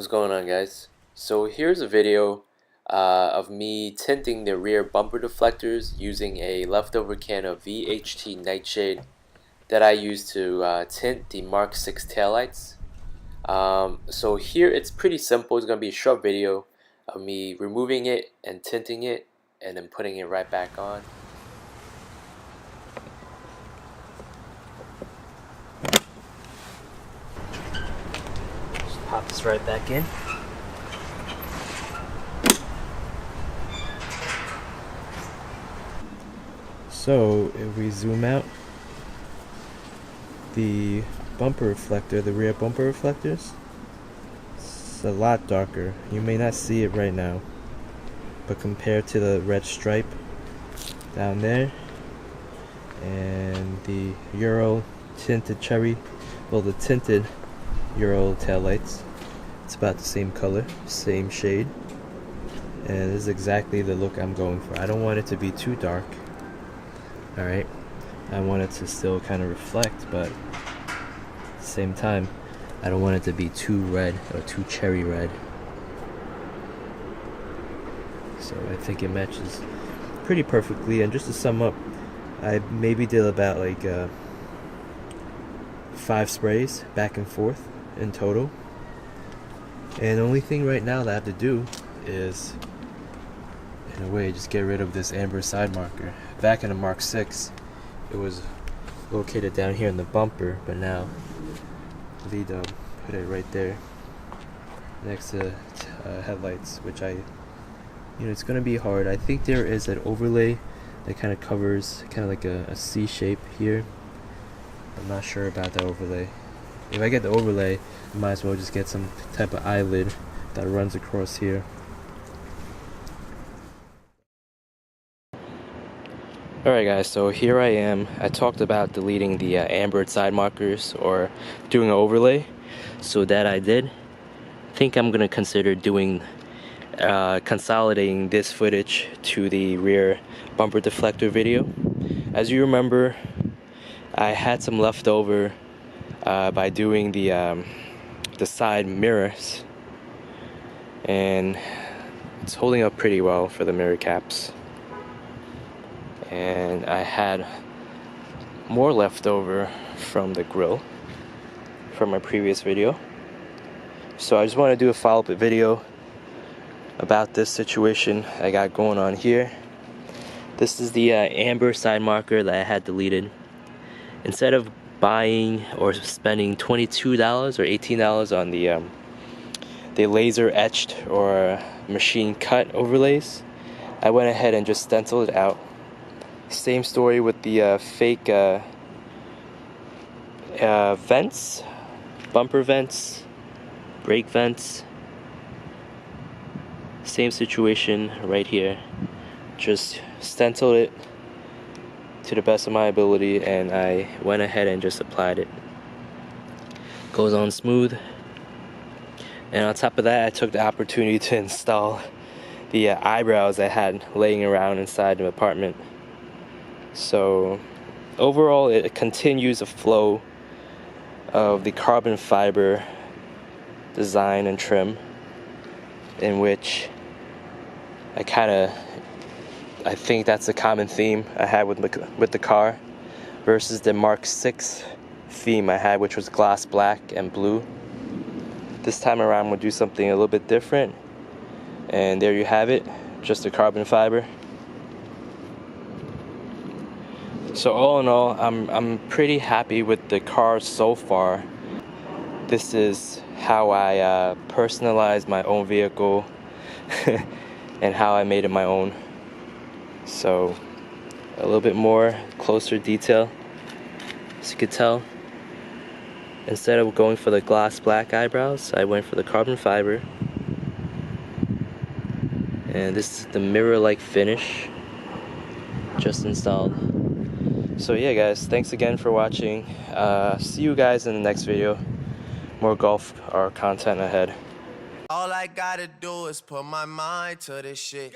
What's going on, guys? So here's a video of me tinting the rear bumper deflectors using a leftover can of VHT Nightshade that I used to tint the Mark 6 taillights. So here it's pretty simple. It's going to be a short video of me removing it and tinting it and then putting it right back on. Just pop this right back in. So if we zoom out, the bumper reflector, the rear bumper reflectors, it's a lot darker. You may not see it right now, but compared to the red stripe down there and the Euro tinted cherry, well, the tinted Euro taillights, it's about the same color, same shade, and this is exactly the look I'm going for. I don't want it to be too dark. Alright, I want it to still kind of reflect, but at the same time, I don't want it to be too red or too cherry red. So I think it matches pretty perfectly. And just to sum up, I maybe did about like 5 sprays back and forth in total. And the only thing right now that I have to do is, in a way, just get rid of this amber side marker. Back in the Mark 6, it was located down here in the bumper, but now Lee put it right there next to headlights, which it's gonna be hard. I think there is an overlay that kind of covers kind of like a C shape here. I'm not sure about that overlay. If I get the overlay, I might as well just get some type of eyelid that runs across here. Alright guys, so here I am. I talked about deleting the amber side markers or doing an overlay, so that I did. I think I'm going to consider doing consolidating this footage to the rear bumper deflector video. As you remember, I had some left over by doing the side mirrors, and it's holding up pretty well for the mirror caps. And I had more left over from the grill from my previous video, so I just want to do a follow-up video about this situation I got going on here. This is the amber side marker that I had deleted. Instead of buying or spending $22 or $18 on the laser etched or machine cut overlays, I went ahead and just stenciled it out. Same story with the fake vents, bumper vents, brake vents. Same situation right here. Just stenciled it to the best of my ability, and I went ahead and just applied it. Goes on smooth. And on top of that, I took the opportunity to install the eyebrows I had laying around inside the apartment. So overall, it continues a flow of the carbon fiber design and trim, in which I think that's a common theme I had with the car versus the Mark 6 theme I had, which was gloss black and blue. This time around we'll do something a little bit different, and there you have it, just the carbon fiber. So all in all, I'm pretty happy with the car so far. This is how I personalized my own vehicle and how I made it my own. So a little bit more closer detail, as you could tell. Instead of going for the gloss black eyebrows, I went for the carbon fiber. And this is the mirror-like finish just installed. So yeah guys, thanks again for watching. See you guys in the next video. More golf or content ahead. All I gotta do is put my mind to this shit.